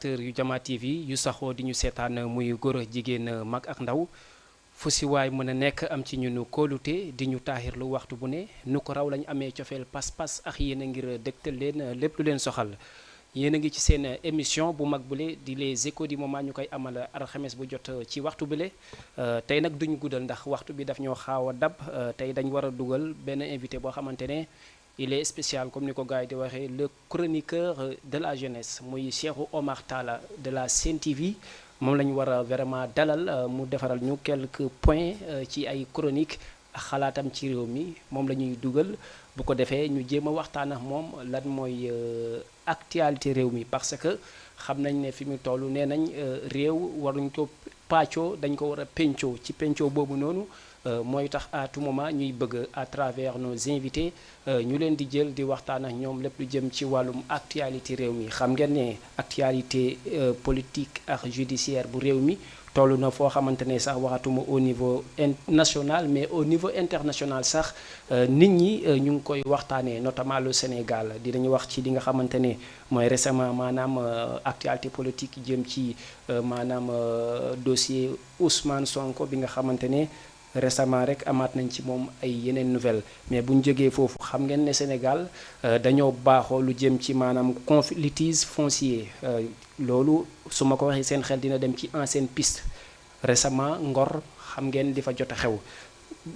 téléspectateur yu Jama TV yu saxoo di ñu seetaan muy góor a jigéen mag ak ndaw fu si waay mën a nekk am ci ñunu kóolute di ñu taaxirlu waxtu bu ne nu ko raw lañu amee cofeel pas-pas ak yéen a ngir dégtal leen lépp lu leen soxal yéen a ngi ci seen émission bu mag bule di les échos du moment ñu koy amal alxames bu jot ci waxtu bile tey nag duñu guddal ndax waxtu bi daf ñoo xaaw a dab tey dañ war a dugal benn invité boo xamante ne il est spécial comme ni ko gars yi di waxee le chroniqueur de la jeunesse muy Cheikhou Oumar Talla de la Sen TV moom la ñu war a vraiment dalal mu defaral ñu quelques points ci ay chroniques ak xalaatam ci réew mi moom la ñuy dugal bu ko defee ñu jéem a waxtaan ak moom lan mooy actualité réew mi parce que xam nañ ne fi mu toll nee nañ réew waruñ ko pàccoo dañ ko war a pencoo ci pencoo boobu noonu mooy tax à tout moment ñuy bëgg à travers nos invités ñu leen di jël di waxtaan ak ñoom lépp lu jëm ci wàllum actualité réew mi xam ngeen ne actualité politique ak judiciaire bu réew mi toll na foo xamante ne sax waxatuma au niveau national mais au niveau international sax nit ñi ñu ngi koy waxtaanee notamment le Sénégal dinañu wax ci li nga xamante ne mooy récemment maanaam actualité politique jëm ci maanaam dossier Ousmane Sonko bi nga xamante ne récemment rek amaat nañ ci moom ay yeneen nouvelle mais bu ñu jógee foofu xam ngeen ne Sénégal dañoo baaxoo lu jëm ci maanaam conflit litige foncier loolu su ma ko waxee seen xel dina dem ci ancienne piste récemment Ngor xam ngeen di fa jot a xew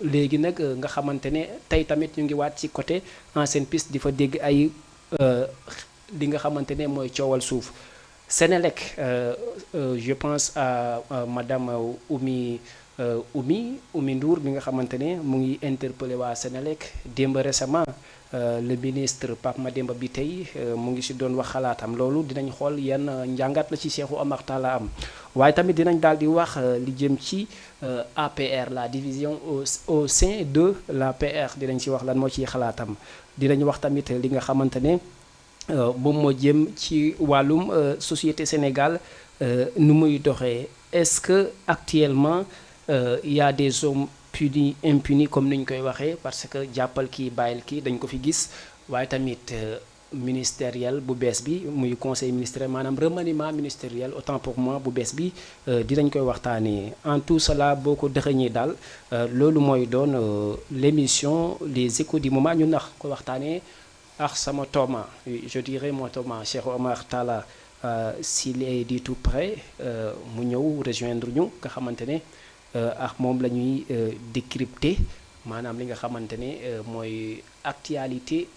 léegi nag nga xamante ne tey tamit ñu ngi waat ci côté ancienne piste di fa dégg ay li nga xamante ne mooy coowal suuf Sénélec je pense à madame Oumy Ndour bi nga xamante ne mu ngi interpellé waa Sénélec démb récemment le ministre Pape Mademba bi tey mu ngi si doon wax xalaatam loolu dinañ xool yan njàngat la ci Cheikhou Oumar Talla am waaye tamit dinañ daal di wax li jëm ci APR la division au sein de l'APR dinañ si wax lan moo ciy xalaatam dinañ wax tamit li nga xamante ne moom moo jëm ci wàllum société Sénégal nu muy doxee est-ce que actuellement y a des hommes punis impunis comme ni ñu koy waxee parce que jàppal kii bàyyil kii dañ ko fi gis waaye tamit ministériel bu bees bi muy conseil ministériel maanaam remaniement ministériel autant pour moi bu bees bi dinañ koy waxtaanee en tout cela boo ko dëxëñee daal loolu mooy doon l'émission les échos du moment ñu nax ko waxtaanee ak sama tooma je dirais mon tooma Cheikhou Oumar Talla s'il est du tout près mu ñëw rejoindre ñu nga xamante ne ak moom la ñuy décrypter maanaam li nga xamante ne mooy actualité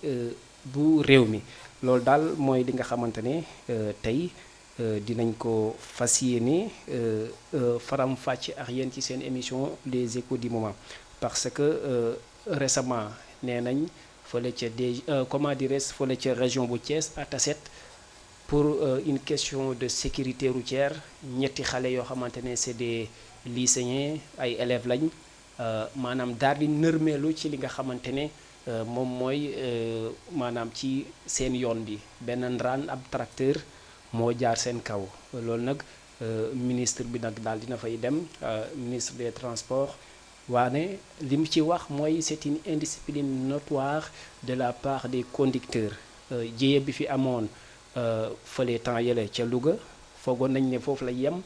bu réew mi loolu daal mooy li nga xamante ne tey dinañ ko fas yéene faram-fàcce ak yéen ci seen émission les échos du moment parce que récemment nee nañ fële ca comment dirais-je fële ca région bu Thiès à Tassette pour une question de sécurité routière ñetti xale yoo xamante ne c'est des lycéens ay élèves lañ maanaam daal di nërmeelu ci li nga xamante ne moom mooy maanaam ci seen yoon bi benn ndaraan ab tracteur moo jaar seen kaw loolu nag ministre bi nag daal dina fay dem ministre des transports waane li mu ci wax mooy c'est une indiscipline notoire de la part des conducteurs jéye bi fi amoon fële temps yële ca Louga foogoon nañ ne foofu la yem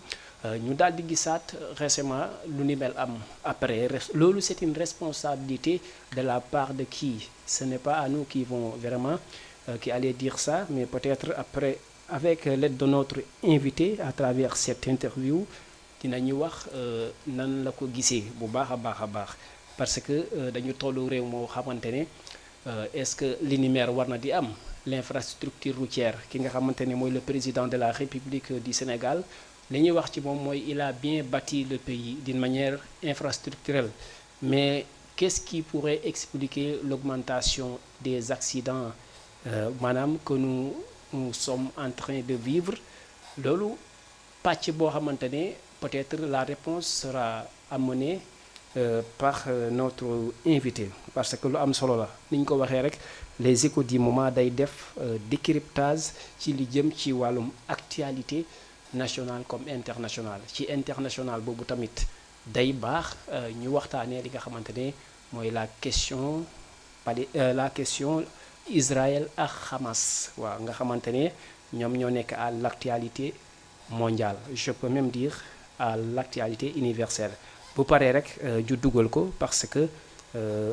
ñu daal di gisaat récemment lu ni mel am après loolu c'est une responsabilité de la part de qui ce n'est pas à nous qui vont vraiment qui allait dire ça mais peut-être après avec l'aide de notre invité à travers cette interview dinañu wax nan la ko gisee bu baax a baax a baax parce que dañu tollu réew moo xamante ne est-ce que li ni mel war na di am l'infrastructure routière ki nga xamante ne mooy le président de la République du Sénégal li ñuy wax ci moom mooy il a bien bâti le pays d'une manière infrastructurelle mais qu'est-ce qui pourrait expliquer l'augmentation des accidents maanaam que nous sommes en train de vivre loolu pàcc boo xamante ne peut-être la réponse sera amenée par notre invité parce que lu am solo la ni ñu ko waxee rek les échos du moment day def décryptage ci li jëm ci wàllum actualité nationale comme internationale ci international boobu tamit day baax ñu waxtaanee li nga xamante ne mooy la question Israël ak Hamas waaw nga xamante ne ñoom ñoo nekk à l'actualité mondiale, je peux même dire à l'actualité universelle. Bu paree rek ju dugal ko parce que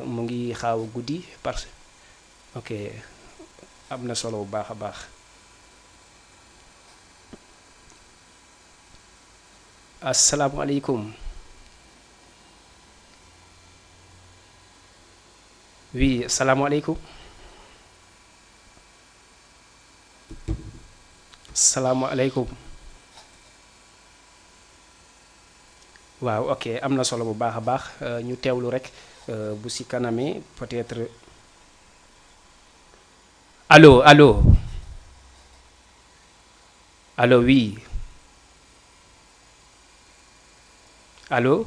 mu ngi xaaw a guddi parce ok am na solo bu baax a baax. Asalaamualeykum. Oui, salaamualeykum. Salaamualeykum. Waaw ok am na solo bu baax a baax ñu teewlu rek bu si kanamee peut-être allo allo allo oui allo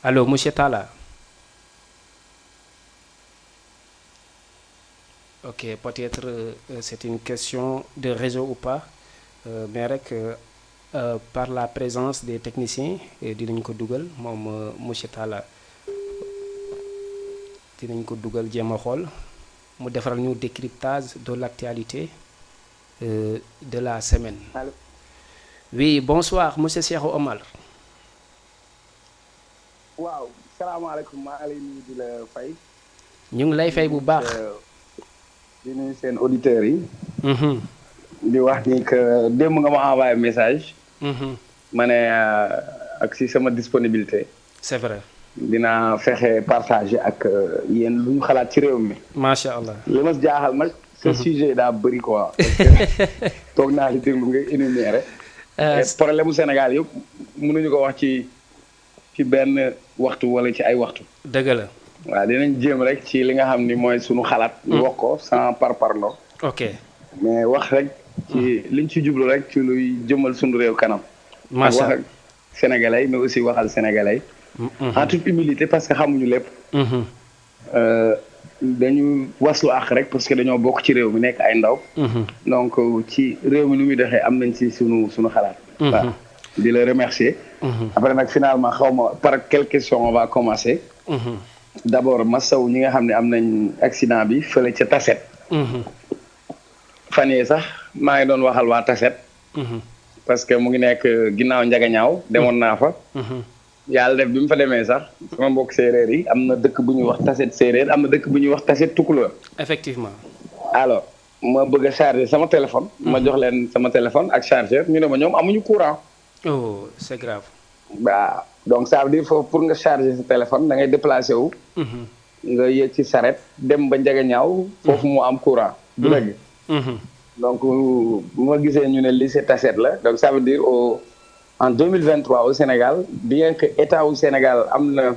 allo monsieur Talla. Ok peut-être c'est une question de réseau ou pas mais rek par la présence des techniciens dinañ ko dugal moom monsieur Talla dinañ ko dugal jéem a xool mu defaral ñu décryptage de l'actualité de la semaine. Allô. Oui bonsoir monsieur Cheikh Omar. waaw salaamaaleykum maa ngi lay nuyu di la fay. ñu ngi lay fay bu baax. di nuyu seen auditeurs yi. di wax ni que démb nga ma envoyé message. ma ne ak si sama disponibilité. C'est vrai. dinaa fexe partager ak yéen lu ñu xalaat ci réew mi. macha allah. li ma jaaxal nag. ce sujet daa bëri quoi. parce que toog naa di déglu nga énuméré. problème mu Sénégal yëpp mënuñu ko wax ci benn waxtu wala ci ay waxtu. dëgg la. waaw dinañ jéem rek ci li nga xam ni mooy sunu xalaat. ñu wax ko sans parparloo. ok mais wax rek. ci liñ ci jublu rek ci luy jëmal sunu réew kanam. macha wax ak sénégalais mais aussi waxal sénégalais. en toute humilité parce que xamuñu lépp. dañu waslu àq rek parce que dañoo bokk ci réew mi nekk ay ndaw. donc ci réew mi nu muy doxee am nañ ci sunu xalaat. waaw di la remercier. après nag finalement xaw ma par quelle question on va commencer. d'abord masaw ñi nga xam ne am nañ accident bi fële ca Tasset. fan yii sax maa ngi doon waxal waa Tasset. parce que mu ngi nekk ginnaaw njagañaaw demoon naa fa. yàlla def bi mu fa demee sax sama mbokk séeréer yi am na dëkk bu ñuy wax Tasset séeréer am na dëkk bu ñuy wax Tasset tukulóor. effectivement. alors ma bëgg a charger sama téléphone. ma jox leen sama téléphone ak chargeur ñu ne ma ñoom amuñu courant. oh c'est grave. waaw donc ça veut dire foofu pour nga charger sa téléphone da ngay déplacé wu. nga yéeg ci saret dem ba njagañaaw foofu mu am courant. du dëgg. donc bu ma gisee ñu ne lycée Tasset la donc ça veut dire en 2023 au Sénégal bien que état wu Sénégal am na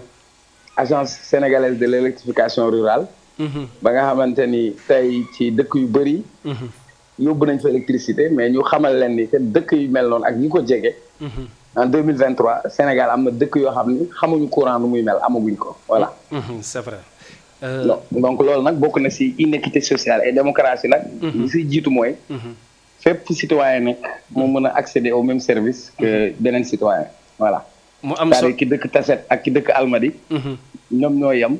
agence sénégalaise de l'électrification rurale. ba nga xamante ni tey ci dëkk yu bëri. yóbbu nañ fa électricité mais ñu xamal leen ni que dëkk yu mel noonu ak ñi ko jege. en 2023 Sénégal am na dëkk yoo xam ni xamuñu courant nu muy mel amaguñ ko voilà. c'est vrai. donc loolu nag bokk na ci inéquité sociale et démocratie nag. li ciy jiitu mooy. fépp citoyen nekk mu mën a accéder au même service que beneen citoyen voilà. mu am c'est-à-dire ki dëkk Tasset ak ki dëkk Almadi. ñoom ñoo yem.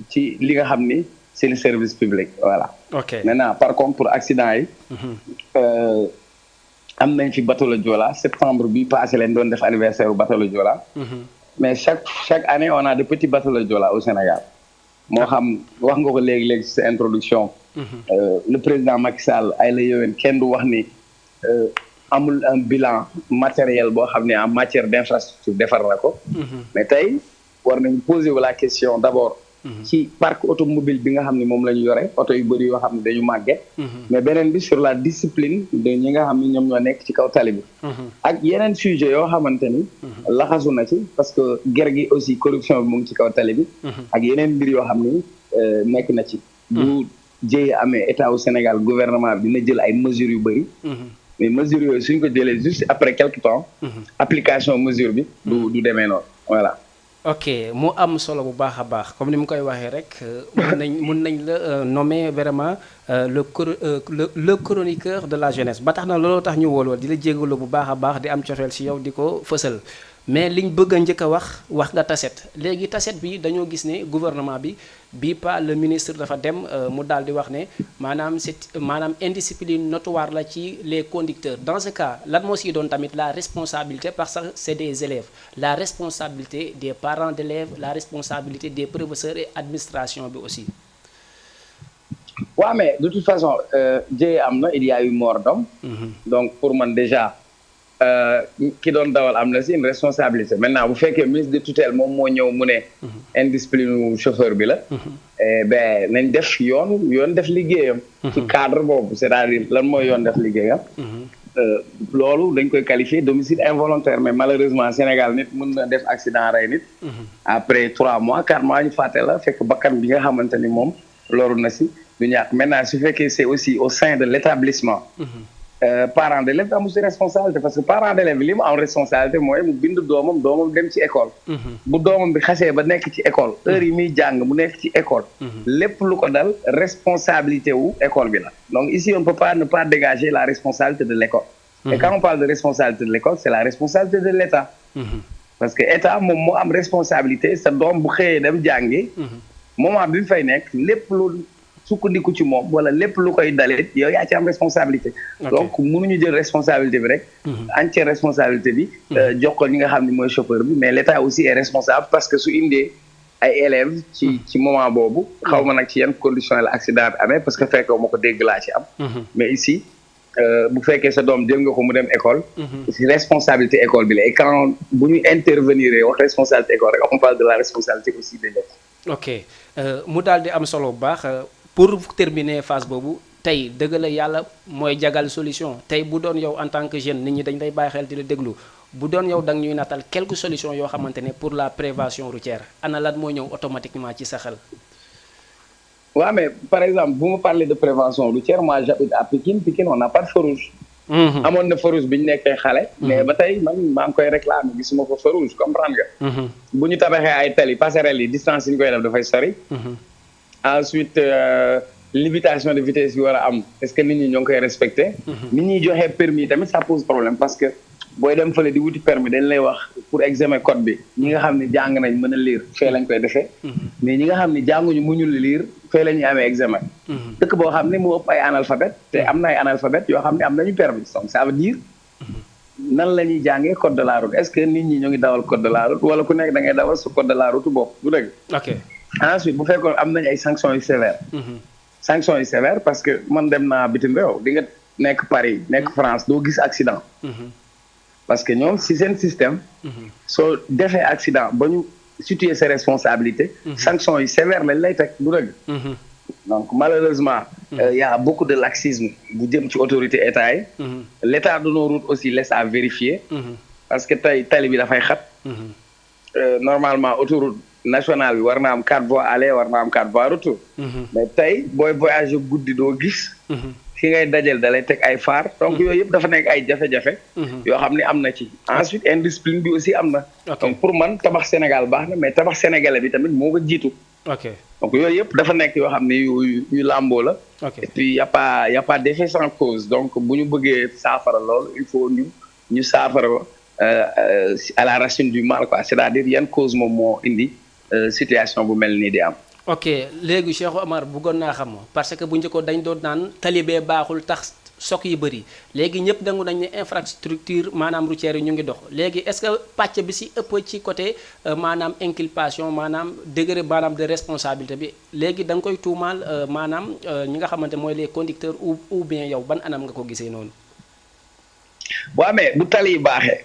ci li nga xam ni c'est le service public voilà. ok maintenant par contre pour accident yi. am nañ fi bateau le Joola septembre bi passé leen doon def anniversaire bu bateau le Joola. mais chaque année on a de petits bateaux le Joola au Sénégal. moo xam wax nga ko léegi ci sa introduction. le président Macky Sall ay la yowén kenn du wax ni amul un bilan matériel boo xam ne en matière d'infrastructure defar na ko. mais tey war nañu poser la question d'abord. ci parc automobile bi nga xam ne moom la ñu yore oto yu bëri yoo xam ne dañu màgget. mais beneen bi sur la discipline de ñi nga xam ne ñoom ñoo nekk ci kaw tali bi. ak yeneen sujet yoo xamante ni. laxasu na ci parce que ger gi aussi corruption bi mu ngi ci kaw tali bi. ak yeneen mbir yoo xam ni nekk na ci. bu jëyee amee état au Sénégal gouvernement bi dina jël ay mesures yu bëri. mais mesures yooyu suñ ko jëlee juste après quelque temps. application mesure bi du demee noonu voilà. ok mu am solo bu baax a baax comme ni mu koy waxee rek mun nañ la nommer vraiment le chroniqueur de la jeunesse ba tax na looloo tax ñu wóoloo di la jégalu bu baax a baax di am cofeel ci yow di ko fësal mais liñ bëgg a njëkk a wax nga taset léegi taset bi dañoo gis ne gouvernement bi pas le ministre dafa dem mu daal di wax ne maanaam indiscipline notoire la ci les conducteurs dans ce cas lan moo siy doon tamit la responsabilité parce que c'est des élèves la responsabilité des parents d'élèves la responsabilité des professeurs et administration bi aussi. waaw mais de toute façon jëye am na il y a eu mort d'homme. Donc pour man déjà ki doon dawal am na si une responsabilité maintenant bu fekkee ministre de tutelle moom moo ñëw mu ne indiscipline chauffeur bi la ben nañ def yoon def liggéeyam ci cadre boobu c'est-à-dire lan mooy yoon def liggéeyam loolu dañ koy qualifier d'homicide involontaire mais malheureusement Sénégal nit mën na def accident rey nit après 3 mois 4 mois ñu fàtte la fekk bakkan bi nga xamante ni moom loru na si du ñàkk maintenant su fekkee c'est aussi au sein de l'établissement parent d'élève amu si responsabilité parce que parent d'élève li mu am responsabilité mooy mu bind doomam dem ci école bu doomam bi xasee ba nekk ci école heure yi muy jàng mu nekk ci école lépp lu ko dal responsabilité wu école bi la donc ici on ne peut pas ne pas dégager la responsabilité de l'école et quand on parle de responsabilité de l'école c'est la responsabilité de l'État parce que État moom moo am responsabilité sa doom bu xëyee dem jàngi moment bi mu fay nekk lépp lu sukkandiku ci moom wala lépp lu koy dalee yow yaa ci am responsabilité donc mënuñu jël responsabilité bi rek entière responsabilité bi jox ko ñi nga xam ne mooy chauffeur bi mais l'État aussi est responsable parce que su indee ay élèves ci moment boobu xaw ma nag ci yan condition la accident bi amee parce que fekkee ma ko dégg laa ci am mais ici bu fekkee sa doom jël nga ko mu dem école ci responsabilité école bi la et quand bu ñu intervenir wax responsabilité école rek on parle de la responsabilité aussi de l'État. Ok mu daal di am solo bu baax pour terminer phase boobu tey dëgg la yàlla mooy jagal solution tey bu doon yow en tant que jeune nit ñi dañ lay bàyyi xel di la déglu bu doon yow da nga ñuy natal quelques solutions yoo xamante ne pour la prévention routière ana lan moo ñëw automatiquement ci sa xel. waaw mais par exemple bu ma parler de prévention routière moi j'habite à Pikine on n'a pas de feu rouge. amoon na feu rouge bi ñu nekkee xale. mais ba tey man maa ngi koy réclamer gisuma ko feu rouge comprendre nga. bu ñu tabaxee ay tali passerelles yi distance yi ñu koy def dafay sori. Ensuite limitation de vitesse yi war a am est-ce que nit ñi ñoo ngi koy respecté nit ñi joxe permis tamit ça pose problème parce que booy dem fële di wuti permis dañ lay wax pour examen code bi ñi nga xam ne jàng nañ mën a lire fee lañ koy defee mais ñi nga xam ne jànguñu mënul lire fee la ñuy amee examen dëkk boo xam ne mu ëpp ay analphabète te am na ay analphabète yoo xam ne am nañu permis donc ça veut dire nan la ñuy jàngee code de la route est-ce que nit ñi ñoo ngi dawal code de la route wala ku nekk da ngay dawal su code de la route bopp du dëgg ensuite bu fekkoon am nañu ay sanctions yu sévères sanctions yu sévères parce que man dem naa bitim réew di nga nekk Paris nekk France doo gis accident parce que ñoom si seen système soo defee accident ba ñu situer ses responsabilités sanctions yu sévères lañ lay teg du dëgg donc malheureusement y a beaucoup de laxisme bu jëm ci autorité état yi l'état de nos routes aussi laisse à vérifier parce que tey tali bi dafay xat normalement autoroute national bi war na am 4 voies aller war na am 4 voies retour mais tey booy voyager guddi doo gis fi ngay dajel dalay teg ay phare donc yooyu yëpp dafa nekk ay jafe-jafe yoo xam ne am na ci ensuite indiscipline bi aussi am na donc pour man tabax Sénégal baax na mais tabax sénégalais bi tamit moo ko jiitu donc yooyu yëpp dafa nekk yoo xam ne yu làmboo la et puis y a pas d'effet sans cause donc bu ñu bëggee saafara loolu il faut ñu saafara à la racine du mal quoi c'est-à-dire yan cause moom moo indi situation bu mel nii di am. ok léegi Cheikh Omar bëggoon naa xam parce que bu njëkkoon dañ doon naan talibé baaxul tax choc yi bëri léegi ñëpp dangu nañ ne infrastructure maanaam routière yi ñu ngi dox léegi est-ce que pàcc bi si ëpp ci côté maanaam inculpation maanaam degré maanaam de responsabilité bi léegi da nga koy tuumaal maanaam ñi nga xamante mooy les conducteurs ou bien yow ban anam nga ko gisee noonu. waaw mais bu tali yi baaxee.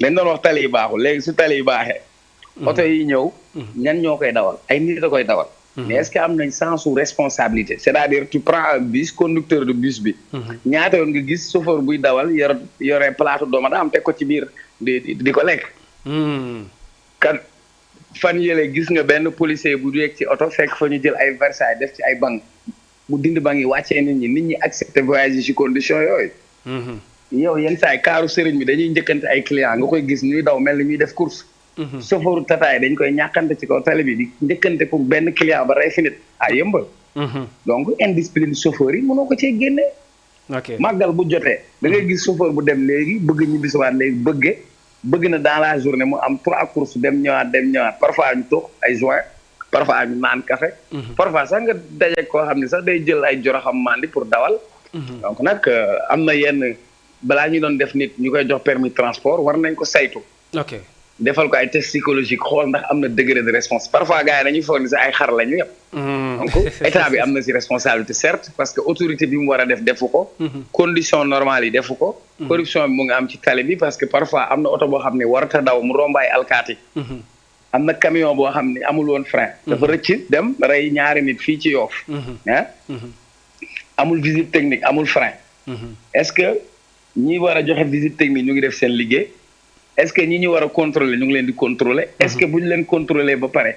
dañ doon wax tali yi baaxul léegi su tali yi baaxee. oto yi ñëw. ñan ñoo koy dawal ay nit a koy dawal. mais est-ce que am nañ sens su responsabilité c'est-à-dire tu prends un bus conducteur de bus bi. ñaata yoon nga gis chauffeur buy dawal yore plateau dooma daa am teg ko ci biir di ko lekk. kan fan yële gis nga benn policier bu yegg ci oto fekk fa ñu jël ay Versailles def ci ay banc mu dindi banc yi wàccee nit ñi accepté voyager ci condition yooyu. yow yenn saa yi kaaru sëriñ bi dañuy njëkkante ay client nga koy gis ñuy daw mel ni ñuy def course. chauffeur tataay dañ koy ñàkkante ci kaw tali bi di njëkkante pour benn client ba rey fi nit yëmbal. donc indiscipline chauffeur yi mënoo ko cee génne. màggal bu jotee da ngay gis chauffeur bu dem léegi bëgg ñibbisiwaat léegi bëgge bëgg na dans la journée mu am 3 courses dem ñëwaat parfois ñu toog ay joint parfois ñu naan café parfois sax nga daje koo xam ne sax day jël ay joroxam mandi pour dawal donc nag am na yenn balaa ñu doon def nit ñu koy jox permis transport war nañ ko saytu ok defal ko ay test psychologique xool ndax am na degré de réponse parfois gars yi dañuy foog ni sax ay xar lañu yëpp donc état bi am na si responsabilité certes parce que autorité bi mu war a def defu ko condition normale yi defu ko corruption bi mu ngi am ci tali bi parce que parfois am na oto boo xam ne warata daw mu rombaay alkaati am na camion boo xam ne amul woon frein dafa rëcc dem rey ñaari nit fii ci Yoff amul visite technique amul frein est-ce que ñi war a joxe visite technique ñu ngi def seen liggéey est-ce que ñi ñu war a contrôler ñu ngi leen di contrôler est-ce que bu ñu leen contrôler ba pare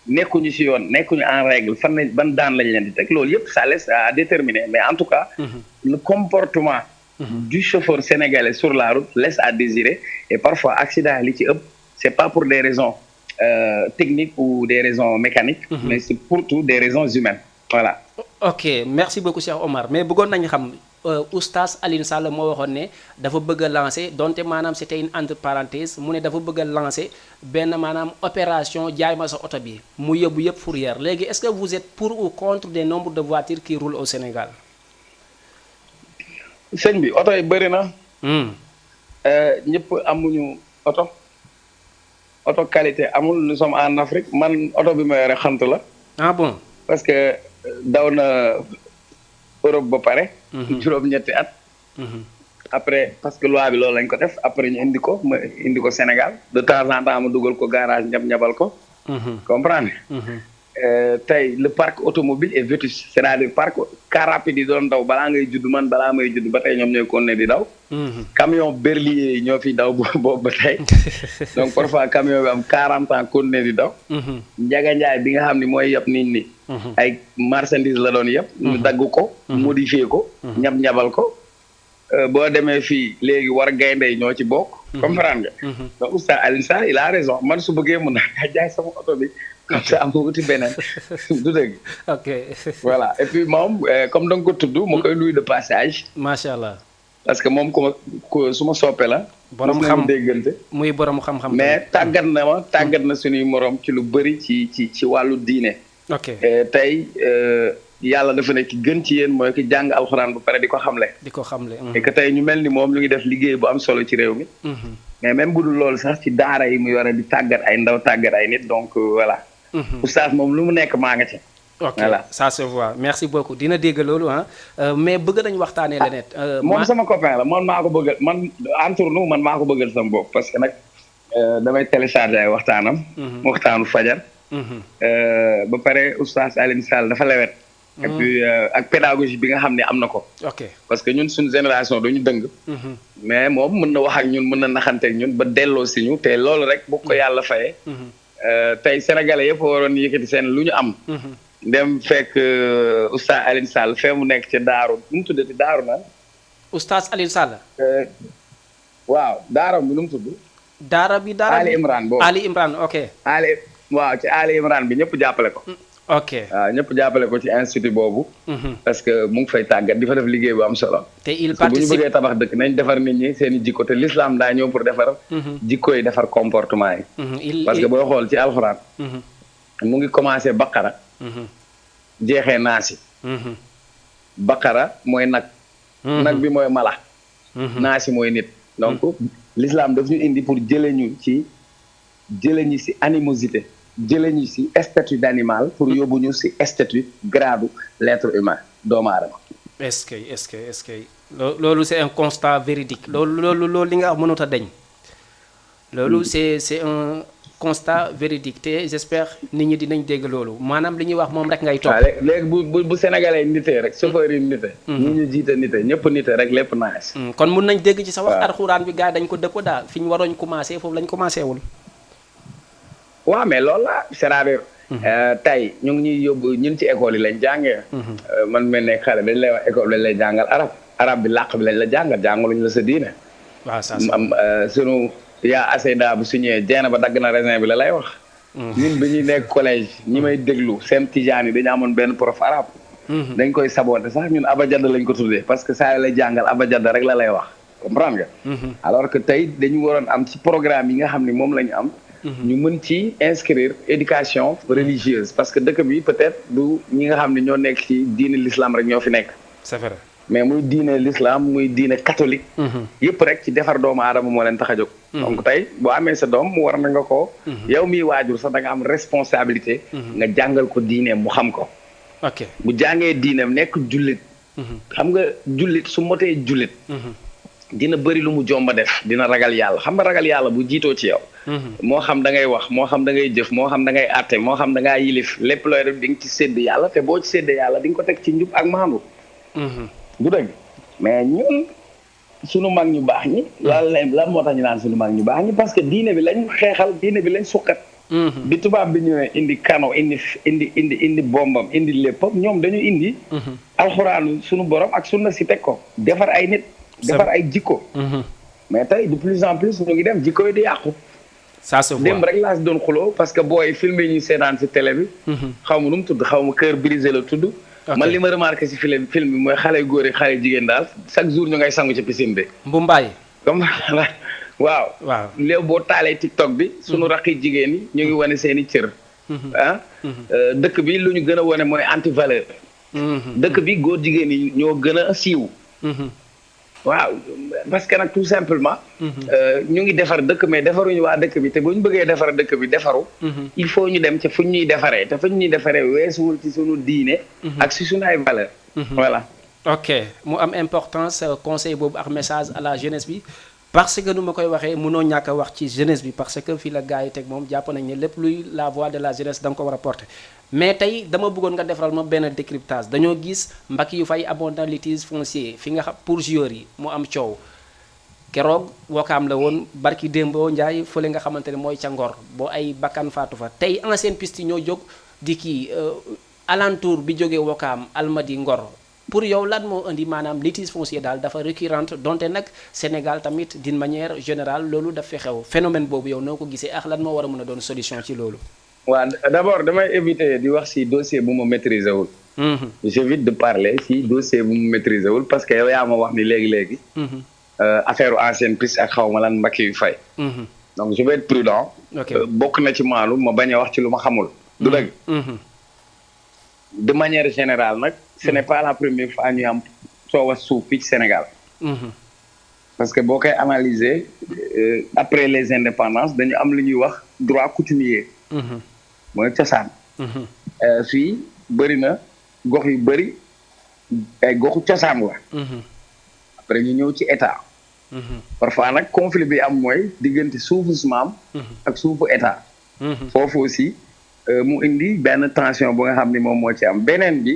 nekkuñu ci yoon nekkuñu en règle fan lañ ban daan lañ leen di teg loolu yëpp ça laisse à déterminer mais en tout cas le comportement du chauffeur sénégalais sur la route laisse à désirer et parfois accident li ci ëpp c'est pas pour des raisons techniques ou des raisons mécaniques mais c'est pour tout des raisons humaines voilà ok merci beaucoup Cheikh Omar mais bëggoon nañu xam Oustaz Alioune Sall moo waxoon ne dafa bëgg a lancer donte maanaam c'était une entre parenthèse mu ne dafa bëgg a lancer benn maanaam opération jaay ma sa oto bi mu yóbbu yëpp fourrière léegi est-ce que vous êtes pour ou contre des nombres de voitures qui roulent au Sénégal sëñ bi oto yi bëri na ñëpp amuñu oto qualité amul nous sommes en Afrique man oto bi ma yore xant la ah bon parce que daw na Europe ba pare juróom-ñetti at après parce que loi bi loolu lañ ko def après ñu indi ko Sénégal de temps en temps ma dugal ko garage ñabal ko comprendre tey le parc automobile est vétuste c'est-à-dire parc car rapide yi doon daw balaa ngay judd man balaa may judd ba tey ñoom ñooy continuer di daw camion berlier yi ñoo fi daw boobu ba tey donc parfois camion bi am 40 ans continuer di daw njaga njaay bi nga xam ne mooy yëpp nit ñi ay marchandise la doon yëpp ñu dagg ko modifier ko ñabal ko boo demee fii léegi war gaynde yi ñoo ci bokk comprendre nga donc Oustaz Alioune Sall il a raison man su bëggee mun naa jaay sama oto bi comme ça am wuti beneen du dëgg ok voilà et puis moom comme da nga ko tudd ma koy nuyu de passage macha allah parce que moom ku su ma soppe la borom xam déggante muy borom xam-xam mais tàggat na suñuy morom ci lu bëri ci wàllu diine ok tey yàlla dafa ne ki gën ci yéen mooy ki jàng alxuraan ba pare di ko xamle et que tey ñu mel ni moom ñu ngi def liggéey bu am solo ci réew mi mais même bu dul loolu sax ci daara yi mu yore di tàggat ay ndaw tàggat ay nit donc voilà oustaz moom lu mu nekk maa nga ci ok voilà ça se voit merci beaucoup dina dégg loolu mais bëgg nañu waxtaanee leneen moom sama copain la man maa ko bëggal man entre nous man maa ko bëggal sama bopp parce que nag damay télécharger ay waxtaanu fajar ba pare oustaz Alioune Sall dafa lewet et puis ak pédagogie bi nga xam ne am na ko ok parce que ñun suñu génération dañu dëng mais moom mën na wax ak ñun mën na naxante ak ñun ba delloo si ñu te loolu rek bu ko yàlla fayee tey sénégalais yëpp waroon yëkkati seen lu ñu am dem fekk oustaz Alioune Sall fee mu nekk ci daaru nu mu tuddati daaru na oustaz Alioune Sall waaw daaram bi nu mu tudd daara bi Ali Imran boobu Ali Imran ok waaw ci Ali Imran bi ñëpp jàppale ko ok waaw ñëpp jàppale ko ci institut boobu parce que mu ngi fay tàggat di fa def liggéey bu am solo te il bu ñu bëggee tabax dëkk nañ defar nit ñi seen i jikko te l'islam daa ñëw pour defar jikko yi defar comportement yi parce que booy xool ci alxuraan mu ngi commencé baqara jeexee naasi baqara mooy nag bi mooy mala naasi mooy nit donc l'islam daf ñu indi pour jëlee ñu ci animosité jëlee ñu ci statut d'animal pour yóbbu ñu ci statut grade l'être humain doomu aadama. est-ce que loolu c'est un constat véridique loolu li nga wax mënut a deñ loolu c'est un constat véridique te j'espère nit ñi dinañ dégg loolu maanaam li ñuy wax moom rek ngay topp. waaw léegi bu sénégalais nitee rek chauffeur yi nite ñi ñu jiite nite ñëpp nite rek lépp naes kon mun nañ dégg ci sa wax alxuraan bi gars yi dañ ko dëpp daal fi ñu waroon commencé foofu lañ commencé wul. waaw mais loolu la c'est-à-dire tey ñu ngi ñuy yóbbu ñun ci école yi lañ jàngee man mel ne xale dañ lay wax école lañ lay jàngal arab bi làq bi lañ la jàngaluñu la sa diine waaw ça am sunu yaa aseda bu suñëwee jeena ba dagg na raisin bi la lay wax ñun bi ñuy nekk collège ñi may déglu seen tijaan yi dañu amoon benn prof arabe dañ koy saboté sax ñun abajada lañ ko tuddee parce que saa lay jàngal abajada rek la lay wax comprendre nga. alors que tey dañu waroon am ci programme yi nga xam ne moom la ñu am. ñu mën ci inscrire éducation religieuse parce que dëkk bi peut-être du ñi nga xam ne ñoo nekk ci diine l'islam rek ñoo fi nekk. c'est vrai. mais muy diine l'islam muy diine catholique. yëpp rek ci defar doomu aadama moo leen tax a jóg. donc tey boo amee sa doom mu war na nga ko. yow miy waajur sax da nga am responsabilité. nga jàngal ko diineem mu xam ko. ok bu jàngee diineem nekk jullit. xam nga jullit su motee jullit. dina bëri lu mu jomba def dina ragal yàlla xam nga ragal yàlla bu jiitoo ci yow. moo xam da ngay wax moo xam da ngay jëf moo xam da ngay àtte moo xam da ngaa yilif lépp looy def di nga ci sédd yàlla te boo ci séddee yàlla di nga ko teg ci njub ak maandu. du dëgg mais ñun sunu mag ñu baax ñi. lan moo tax ñu naan sunu mag ñu baax ñi parce que diine bi lañ xeexal diine bi lañ suqat. bi tubaab bi ñëwee indi kano indi bombam indi léppam ñoom dañu indi. alxuraanu sunu borom ak sunna si teg ko defar ay nit. defar ay jikko. mais tey de plus en plus ñu ngi dem jikko yi di yàqu. ça se voit démb rek laa si doon xuloo parce que booy film yi ñuy seetaan si télé bi. xaw ma nu mu tudd xaw ma cœur brisé la tudd. man li ma remarqué si film bi mooy xale góor yi xale jigéen daal chaque jour ñu ngay sangu ci piscine bi. Mbumbaay. comme waaw. léegi boo taalee TikTok bi. sunu raqi jigéen yi ñu ngi wane seen i cër. dëkk bi lu ñu gën a wane mooy anti valeur. dëkk bi góor jigéen yi ñoo gën a siiw. waaw parce que nag tout simplement. ñu ngi defar dëkk mais defaruñu waa dëkk bi te bu ñu bëggee defar dëkk bi defaru. il faut ñu dem ca fu ñuy defaree te fu ñuy defaree weesuwul ci sunu diine. ak si sunu ay valeur. voilà. ok mu am importance conseil boobu ak message à la jeunesse bi parce que nu ma koy waxee mënoo ñàkk a wax ci jeunesse bi parce que fii la gars yi teg moom jàpp nañ ne lépp luy la voix de la jeunesse da nga ko war a porter. mais tey dama bëggoon nga defaral ma benn décryptage dañoo gis Mbackiyou yu fay amoon na litige foncier fi nga xam pour joueurs yi mu am coow keroog Wakaam la woon barki Dembo Ndiaye fële nga xamante ne mooy ca Ngor boo ay bakkan faatu fa tey ancienne piste yi ñoo jóg di kii alentour bi jógee Wakaam Almadi Ngor pour yow lan moo indi maanaam litige foncier daal dafa récurrente donte nag Sénégal tamit d'une manière générale loolu daf fi xew phénomène boobu yow noo ko gisee ak lan moo war a mën a doon solution ci loolu. waaw d'abord damay éviter di wax ci dossier bu ma maîtriser wul. j'évite de parler ci dossier bu ma maîtriser wul parce que yow yaa ma wax ni léegi. affaire ancienne piste ak xaw ma lan Mbackiyou yu fay. donc je vais être prudent. bokk na ci maalu ma bañ a wax ci lu ma xamul. du dëgg. de manière générale nag. ce n'est pas la première fois ñu am soowa suuf fii ci Sénégal. parce que boo koy analyser après les indépendances dañu am lu ñuy wax droit coutumier. mooy cosaan. fii bëri na gox yu bëri ay goxu cosaan la. après ñu ñëw ci état. parfois nag conflit bi am mooy diggante suufu maam. ak suufu état. foofu aussi mu indi benn tension bu nga xam ni moom moo ci am beneen bi.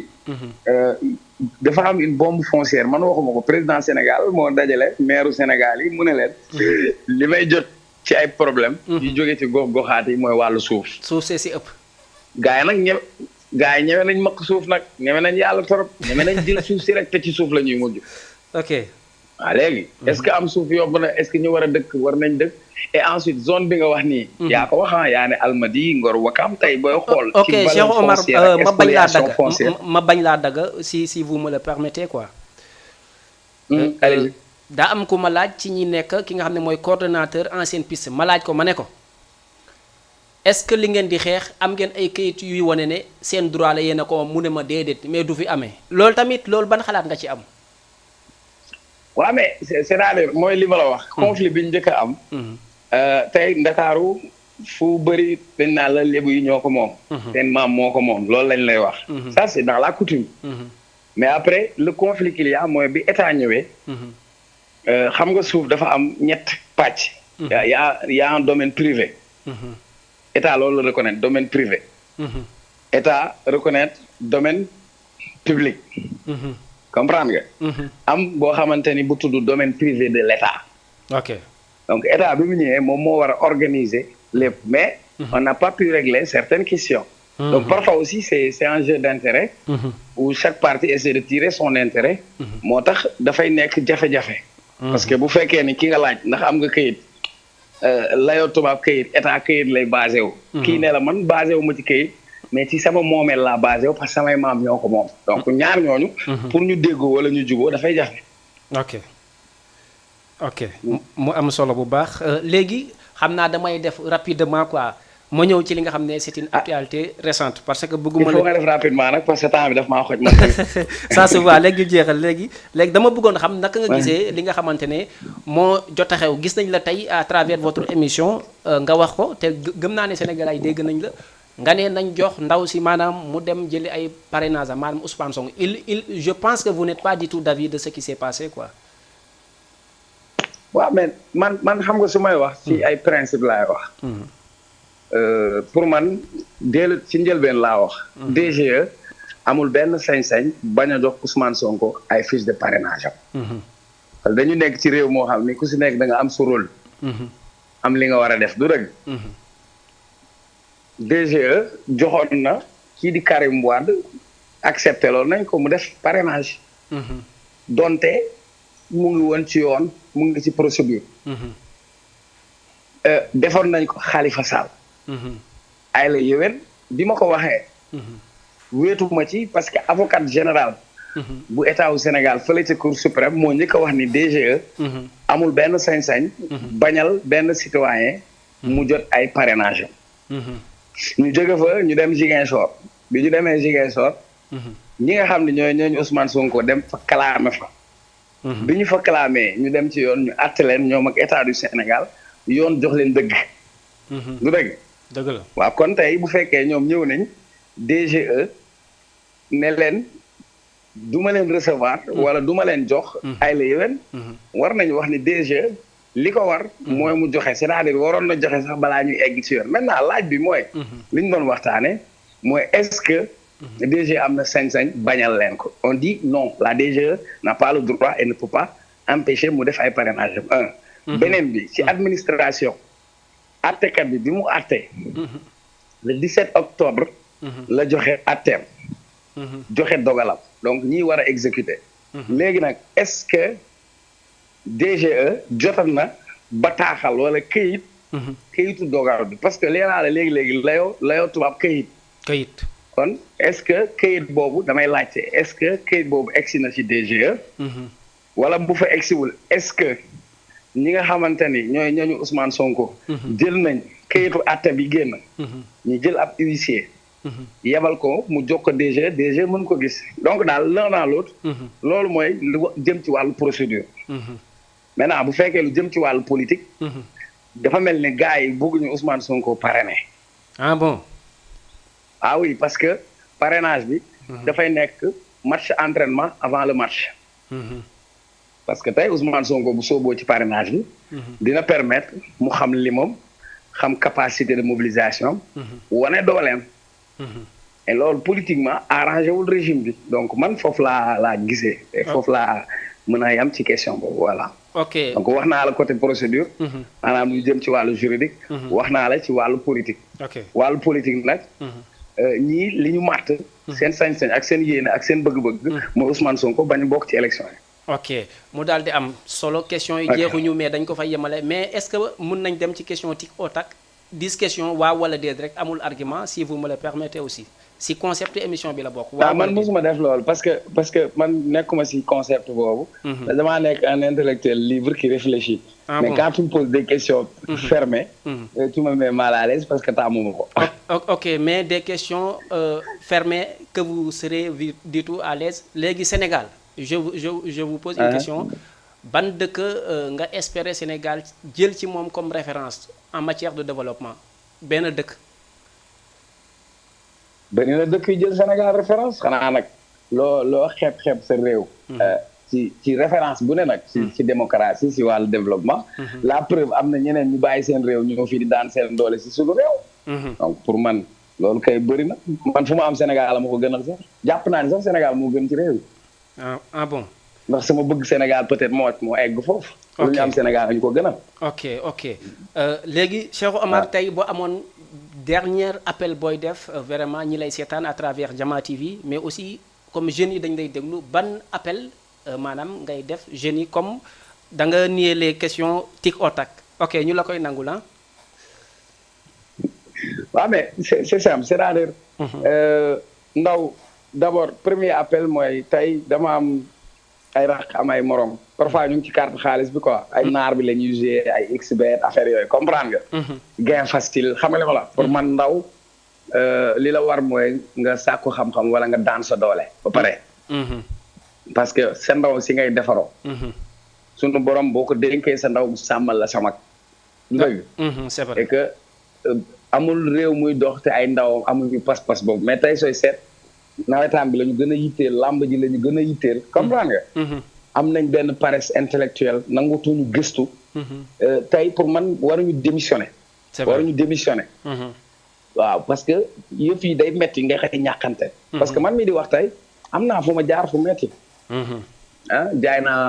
dafa am une bombe foncière man waxuma ko président Sénégal moo dajale maire Sénégal yi mu ne leen. li may jot ci ay problème yu jógee ci gox-goxaat yi mooy wàllu suuf. suuf see si ëpp. gaa yi nag ñeme nañ maq suuf nag ñeme nañ yàlla torop ñeme nañ jël suuf si rek te ci suuf la ñuy mujj. ok waaw léegi. est-ce que am suuf yomb na est-ce que ñu war a dëkk war nañ dëkk. et ensuite zone bi nga wax nii. yaa ko wax yaa ne Almadi Ngor Wakaam tey booy xool. ok Cheikh Omar ma bañ laa dagg si vous me le permettez quoi. allez. daa am ku ma laaj ci ñi nekk ki nga xam ne mooy coordonnateur ancienne piste ma laaj ko ma ne ko est-ce que li ngeen di xeex am ngeen ay kayit yuy wane ne seen droit la yéen a ko mu ne ma déedéet mais du fi amee loolu tamit loolu ban xalaat nga ci am. waaw mais c'est-à-dire mooy li ma la wax. conflit bi ñu njëkk a am. tey Ndakaaru fu bëri dañ naa la lébu yi ñoo ko moom. seen maam moo ko moom loolu lañ lay wax. ça c'est dans la coutume. mais après le conflit qu'il y a mooy bi état ñëwee. xam nga suuf dafa am ñett pàcc. y a un domaine privé. état loolu la reconnaître domaine privé. état reconnaître domaine public. comprendre nga. am boo xamante ni bu tudd domaine privé de l'état. ok donc état bi mu ñëwee moom moo war a organiser lépp mais. on n'a pas pu régler certaines questions. donc parfois aussi c'est un jeu d'intérêt. où chaque partie essaie de tirer son intérêt. moo tax dafay nekk jafe-jafe. parce que bu fekkee ni ki nga laaj ndax am nga këyit layoo tubaab këyit état këyit lay basé wu. kii ne la man basé wu ma ci këyit mais ci sama moomeel laa basé wu parce que samay maam ñoo ko moom. donc ñaar ñooñu. pour ñu déggoo wala ñu juboo dafay jafe. ok ok mu am solo bu baax léegi xam naa damay def rapidement quoi ma ñëw ci li nga xam ne c'est une actualité récente parce que bëgguma il faut nga def rapidement nag parce que temps bi daf maa xoj ma ça se voit léegi ñu jeexal léegi dama bëggoon xam naka nga gisee li nga xamante ne moo jot a xew gis nañ la tey à travers votre émission nga wax ko te gëm naa ne Sénégalais yi dégg nañ la nga ne nañ jox ndaw si maanaam mu dem jëli ay parrainage maanaam Ousmane Sonko je pense que vous n'êtes pas du tout d'avis de ce qui s'est passé quoi. waaw mais man xam nga su may wax ci ay principe laay wax. Pour man ci njëlbeen laa wax. DGE amul benn sañ-sañ bañ a jox Ousmane Sonko ay fiche de parrainage am. parce que dañu nekk ci réew moo xam ni ku si nekk da nga am sa rôle. am li nga war a def du dëgg. DGE joxoon na kii di Karim Wade accepté loolu nañ ko mu def parrainage. donte mu ngi woon ci yoon mu ngi ci procédure. defoon nañ ko Khalifa Sall. ay la yéwén bi ma ko waxee. wéetuma ci parce que avocat général. bu état wu Sénégal fële ca cour suprême moo njëkk a wax ni DGE. amul benn sañ-sañ. bañal benn citoyen mu jot ay parrainage am. ñu jóge fa ñu dem Ziguinchor bi ñu demee Ziguinchor. ñi nga xam ne ñooñu Ousmane Sonko dem fa kalaame fa. bi ñu fa kalaamee ñu dem ci yoon ñu àtte leen ñoom ak état du Sénégal yoon jox leen dëgg. du dëgg. dëgg la waaw kon tey bu fekkee ñoom ñëw nañ DGE ne leen du ma leen recevoir. wala du ma leen jox. ay la yéwén. war nañu wax ni DGE li ko war. mooy mu joxe c'est-à-dire waroon na joxe sax balaa ñuy egg ci yoon maintenant laaj bi mooy. li ñu doon waxtaane mooy est-ce que. DGE am na sañ-sañ bañal leen ko on dit non la DGE n'a pas le droit et ne peut pas empêcher mu def ay parrainage am beneen bi ci administration. attekat bi mu àttee. le 17 octobre. la joxe àtteem. joxe dogalam donc ñii war a exécuter. léegi nag est-ce que DGE jotal na bataaxal wala këyit. këyitu dogal bi parce que leenaa la léegi layoo tubaab këyit. kon est-ce que këyit boobu damay laajte est-ce que këyit boobu egsi na ci DGE. wala bu fa egsiwul est-ce que. ñi nga xamante ni ñooy ñooñu Ousmane Sonko. jël nañ kayitu àtte bi génn. ñu jël ab huissier. yebal ko mu jox ko DG mën ko gis donc daal l'un dans l'autre. loolu mooy lu jëm ci wàllu procédure. maintenant bu fekkee lu jëm ci wàllu politique. dafa mel ni gars yi bëgguñu Ousmane Sonko parrainer. ah bon. ah oui parce que parrainage bi. dafay nekk match entraînement avant le match. parce que tey Ousmane Sonko bu sooboo ci parrainage bi. dina permettre mu xam limam xam capacité de mobilisation. wane dooleem. et loolu politiquement arrangé wul régime bi donc man foofu laa gisee. et foofu laa mën a yam ci question boobu voilà. ok donc wax naa la côté procédure. maanaam lu jëm ci wàllu juridique. wax naa la ci wàllu politique. ok wàllu politique nag. ñii li ñu màtt. seen sañ-sañ ak seen yéene ak seen bëgg-bëgg. mooy Ousmane Sonko bañ a bokk ci élection yi. ok mu daal di am solo question yi jeexuñu mais dañ ko fay yemale mais est-ce que mun nañ dem ci question tic au tac 10 questions waaw wala déet rek amul argument si vous me le permettez aussi si concept émission bi la bokk. waaw man mosuma def loolu parce que man nekkuma si concept boobu. damaa nekk un intellectuel libre qui réfléchit. mais quand tu me poses des questions fermées. tu me mets mal à l'aise parce que taamuma ko. ok mais des questions fermées que vous serez du tout à l'aise léegi Sénégal. je vous pose une question ban dëkk nga espérer Sénégal jël ci moom comme référence en matière de développement benn dëkk. benn la dëkk yu jël Sénégal référence xanaa nag loo xeeb sa réew. ci référence bu ne nag. ci démocratie ci wàllu développement. la preuve am na ñeneen ñu bàyyi seen réew ñoo fi di daan seen doole ci suñu réew. donc pour man loolu kay bëri na man fu ma am Sénégal ma ko gënal sax jàpp naa ni sax Sénégal moo gën ci réew yi. ah bon. ndax sama bëgg Sénégal peut-être moo egg foofu. lu ñu am Sénégal ñu ko gënal. ok léegi Cheikh Omar tey boo amoon dernier appel booy def vraiment ñi lay seetaan à travers Jama TV mais aussi comme jeunes yi dañ lay déglu ban appel maanaam ngay def jeunes yi comme da nga nier les questions tic au tac ok ñu la koy nangul ah. waaw mais c'est simple c'est-à-dire. ndaw. d'abord premier appel mooy tey dama am ay rax am ay morom parfois ñu ngi ci carte xaalis bi quoi ay naar bi la ñuy jouer ay xbet affaire yooyu comprendre nga. gain facile xam nga li ma la pour man ndaw li la war mooy nga sàkku xam-xam wala nga daan sa doole ba pare. parce que sa ndaw si ngay defaroo. sunu borom boo ko dénkee sa ndaw sàmmal la sa mag. dëgg. c'est vrai et que amul réew muy dox te ay ndawam amuñu pas-pas boobu mais tey sooy seet nawetaan bi la ñu gën a yitteel làmb ji la ñu gën a yitteel comprendre nga. am nañ benn paresse intellectuelle nangutuñu gëstu. tey pour man waruñu démissionner. waruñu démissionner. waaw parce que yëf yi day metti nga xëy ñàkkante. parce que man mii di wax tey am naa fu ma jaar fu metti. jaay naa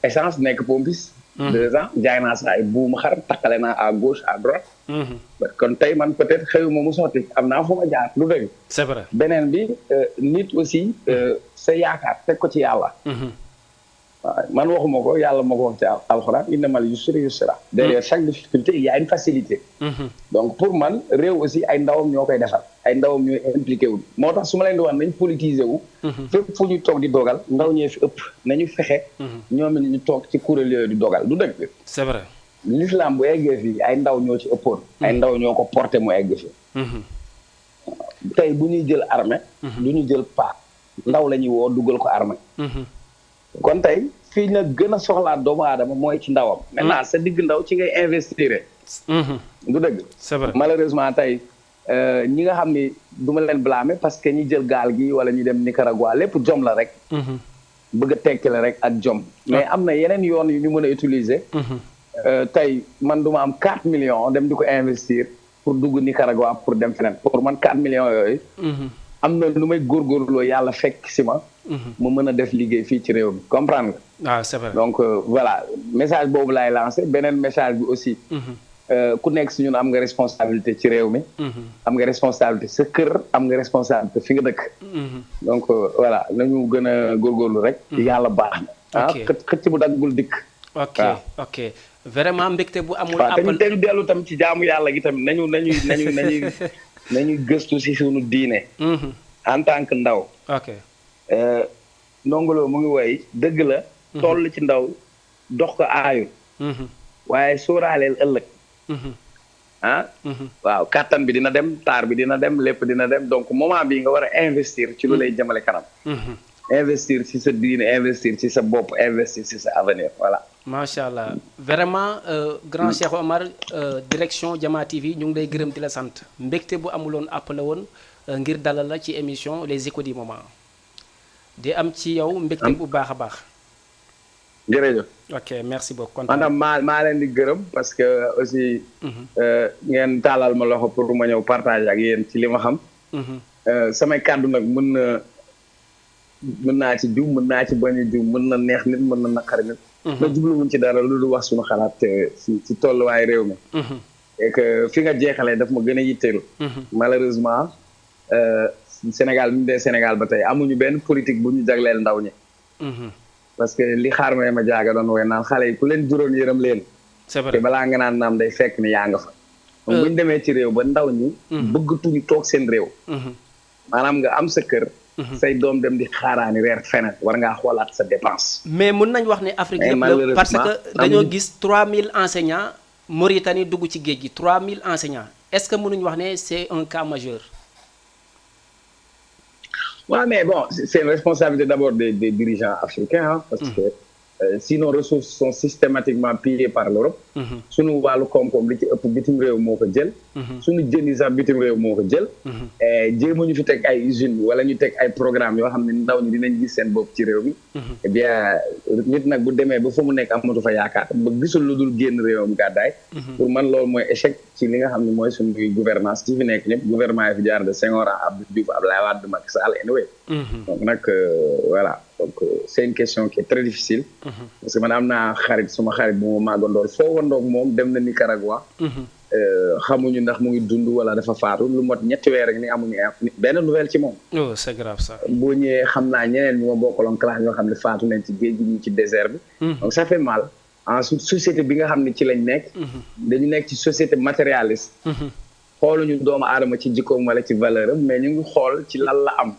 essence nekk pompiste. 2 ans jaay naa saa ay buuma xar takkale naa à gauche à droite. kon tey man peut-être xëyuma mu sotti am naa fu ma jaar lu dëgg. c'est vrai beneen bi nit aussi sa yaakaar teg ko ci yàlla. waaw man waxuma ko yàlla moo ko wax ci alxuraan innamal yusri yusra. derrière chaque difficulté il y a une facilité. donc pour man réew aussi ay ndawam ñoo koy defar ay ndawam ñooy impliqué wu. moo tax su ma leen di wax nañ politiser wu. fépp fu ñu toog di dogal ndaw ñee fi ëpp nañu fexe. ñoom ñu toog ci kuréel yooyu di dogal du dëgg. c'est vrai. l'islam bu eggee fii ay ndaw ñoo ci ëppoon. ay ndaw ñoo ko porté mu egg fii. tey bu ñuy jël armée. du ñu jël paak ndaw la ñuy woo dugal ko armée. kon tey fii na gën a soxlaa doomu aadama mooy ci ndawam. maintenant sa digg ndaw ci ngay investir. du dëgg. c'est vrai malheureusement tey ñi nga xam ni du ma leen blâmer parce que ñi jël gaal gi wala ñu dem Nicaragua lépp jom la rek. bëgg a tekki la rek ak jom. mais am na yeneen yoon yu ñu mën a utiliser. tey man du ma am 4 millions dem di ko investir pour dugg Nicaragua pour dem feneen pour man 4 millions yooyu. am na lu may góorgóorloo yàlla fekk si ma. ma mën a def liggéey fii ci réew mi comprendre nga. ah c'est vrai donc voilà message boobu laay lancé beneen message bi aussi. ku nekk si ñun am nga responsabilité ci réew mi. am nga responsabilité sa kër am nga responsabilité fi nga dëkk. donc voilà nañu gën a góorgóorlu rek. yàlla baax na. ah xëcc bu daggul dikk. ok ok vraiment mbégte bu amul. waaw te ñu dellu tam ci jaamu yàlla gi tamit nañu gëstu si suñu diine. en tant que ndaw. ok Ndongo Lo mu ngi woy dëgg la. toll ci ndaw dox ko aayu. waaye sóoraaleel ëllëg. waaw kàttan bi dina dem taar bi dina dem lépp dina dem donc moment bi nga war a investir ci lu lay jëmale kanam. investir ci sa diine investir ci sa bopp investir ci sa avenir voilà. macha allah vraiment grand Cheikh Omar direction Jama TV ñu ngi lay gërëm di la sant mbégte bu amuloon appelé woon ngir dalal la ci émission les échos du moment di am ci yow mbégte bu baax a baax. jërëjëf. ok merci beaucoup. kontaan maanaam maa leen di gërëm parce que aussi. ngeen taalal ma loxo pour ma ñëw partager ak yéen ci li ma xam. samay kàddu nag mën naa ci jub mën naa ci bañ a jub mën na neex nit mën na naqari nit. ma jubluwuñ ci dara lu wax suñu xalaat ci tolluwaay réew mi. et que fi nga jeexalee daf ma gën a yitteel. malheureusement Sénégal mi dee Sénégal ba tey amuñu benn politique bu ñu jagleel ndaw ñi. parce que li xaar ma jaaga doon woy naan xale yi ku leen juróon yërëm leen. c'est vrai te balaa nga naan naam day fekk ni yaa nga fa. donc bu ñu demee ci réew ba ndaw ñi. bëggatuñu toog seen réew. maanaam nga am sa kër. say doom dem di xaaraani reer feneen war ngaa xoolaat sa dépense. mais mën nañ wax ne Afrique yëpp parce que dañoo gis 3000 enseignants Mauritanie dugg ci géej gi 3000 enseignants est-ce que mënuñ wax ne c'est un cas majeur. Ouais, mais bon, c'est une responsabilité d'abord des dirigeants africains, parce que si nos ressources sont systématiquement pillées par l'Europe, suñu wàllu koom-koom li ci ëpp bitim réew moo ko jël. suñu jën yi sax bitim réew moo ko jël. jéemuñu fi teg ay usines wala ñu teg ay programmes yoo xam ne ndaw ñi dinañ gis seen bopp ci réew mi. eh bien nit nag bu demee ba fu mu nekk amatu fa yaakaar ba gisul lu dul génn réewam gàddaay. pour man loolu mooy échec ci li nga xam ne mooy suñu gouvernance ci fi nekk ñëpp gouvernement yi fi jaar de Senghor à Abdou Diouf Abdoulaye Wade Macky Sall anyway. donc nag voilà donc c'est une question qui est très difficile. parce que man am naa xarit suma xarit bu ma màggandoor foo wandoog moom dem na Nicaragua. xamuñu ndax mu ngi dund wala dafa faatu lu mot ñetti weer rek ni amuñu benn nouvelle ci moom. oh c'est grave ça. boo ñëwee xam naa ñeneen ñu ma bokkaloon classe ñoo xam ne faatu nañ ci géej gi ñu ci désert bi. donc ça fait mal ensuite société bi nga xam ne ci lañ nekk. dañu nekk ci société matérialiste. xooluñu doomu aadama ci jikkoom wala ci valeur am mais ñu ngi xool ci lan la am.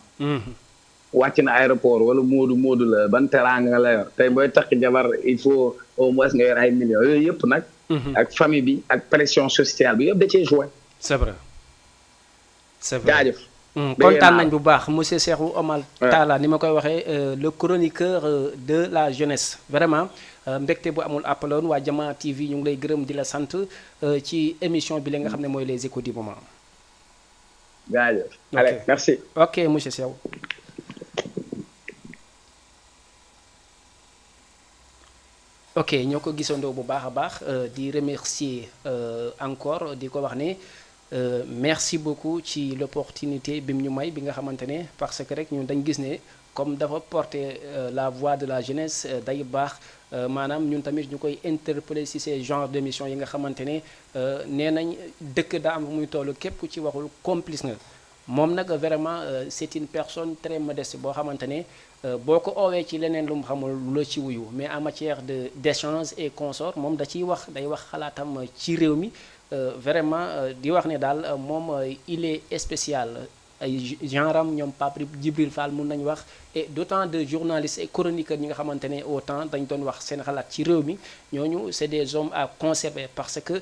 wàcc na aéroport wala moodu la ban teraanga nga la yor tey booy takk jabar il faut au moins nga yor ay millions yooyu yëpp nag. ak famille bi ak pression sociale bi yëpp da cee joué. c'est vrai c'est vrai jaajëf. kontaan nañ bu baax monsieur Cheikhou Omar Talla ni ma koy waxee le chroniqueur de la jeunesse vraiment mbégte bu amul appaloon waa Jama TV ñu ngi lay gërëm di la sant ci émission bi la nga xam ne mooy les échos du moment. jaajëf. allez merci. ok monsieur Cheikhou. ok ñoo ko gisandoo bu baax a baax di remercier encore di ko wax ne merci beaucoup ci l'opportunité bi mu ñu may bi nga xamante ne parce que rek ñun dañ gis ne comme dafa porter la voix de la jeunesse day baax maanaam ñun tamit ñu koy interpeller ci ces genres d'émissions yi nga xamante ne nee nañ dëkk daa am muy toll képp ku ci waxul complice nga moom nag vraiment c'est une personne très modeste boo xamante ne boo ko oowee ci leneen lu mu xamul lu la ci wuyu mais en matière d'échange et consort moom da ciy wax day wax xalaatam ci réew mi vraiment di wax ne daal moom il est spécial ay genre am ñoom Pape Djibril Fall mun nañu wax et d'autant de journalistes et chroniqueurs ñi nga xamante ne autant dañ doon wax seen xalaat ci réew mi ñooñu c'est des hommes à conserver parce que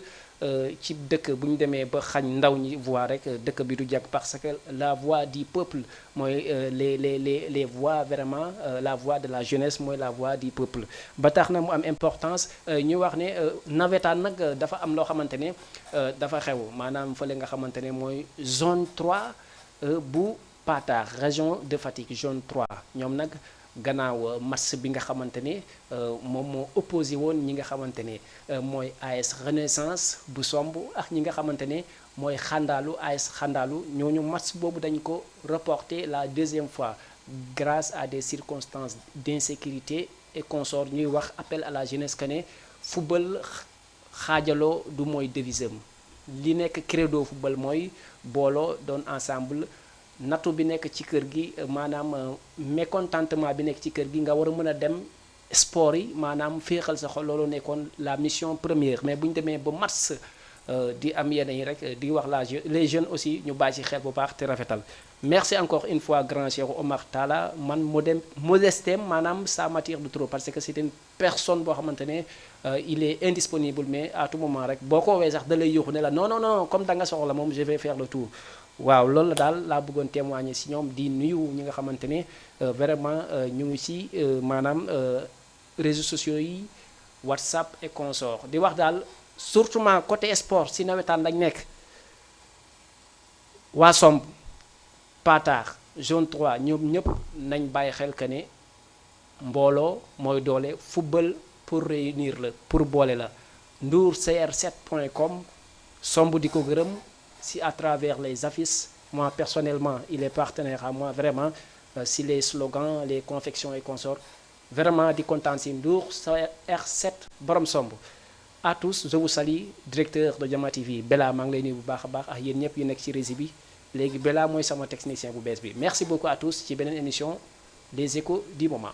ci dëkk bu ñu demee ba xañ ndaw ñi voix rek dëkk bi du jag parce que la voix du peuple mooy les voix vraiment la voix de la jeunesse mooy la voix du peuple ba tax na mu am importance ñu wax ne nawetaan nag dafa am loo xamante ne dafa xew maanaam fële nga xamante ne mooy zone 3 bu Patar région de Fatick zone 3 ñoom nag gannaaw match bi nga xamante ne moom moo opposé woon ñi nga xamante ne mooy AS Renaissance bu somb ak ñi nga xamante ne mooy xandaalu AS xandaalu ñooñu match boobu dañ ko reporté la deuxième fois grâce à des circonstances d'insécurité et consorts ñuy wax appel à la jeunesse que ne football xaajaloo du mooy devisam li nekk credo football mooy booloo doon ensemble nattu bi nekk ci kër gi maanaam mécontentement bi nekk ci kër gi nga war a mën a dem sport yi maanaam féexal sa xol loolu nekkoon la mission première mais bu ñu demee ba mars di am yenn yi rek di wax les jeunes aussi ñu bàyyi ci xel bu baax te rafetal merci encore une fois grand Cheikh Omar Talla man modestem maanaam ça m'attire de trop parce que c'est une personne boo xamante ne il est indisponible mais à tout moment rek boo ko woowee sax da lay yuuxu ne la non non non comme da nga soxla moom je vais faire le tour waaw loolu la daal laa bëggoon témoigner ci ñoom di nuyu ñi nga xamante ne vraiment ñu ngi ci maanaam réseaux sociaux yi WhatsApp et consort di wax daal surtout côté sport ci nawetaan lañ nekk waa somb Patar zone 3 ñoom ñëpp nañ bàyyi xel que ne mbooloo mooy doole football pour réunir la pour boole la ndourcr7.com somb di ko gërëm si à travers les affiches moi personnellement il est partenaire à moi vraiment si les slogans les confections et consorts vraiment di kontaan si Ndour R7 borom somb à tous je vous salue directeur de Jama TV Bella maa ngi lay nuyu bu baax a baax ak yéen ñëpp yu nekk ci régie bi léegi Bella mooy sama technicien bu bees bi merci beaucoup à tous ci beneen émission les échos du moment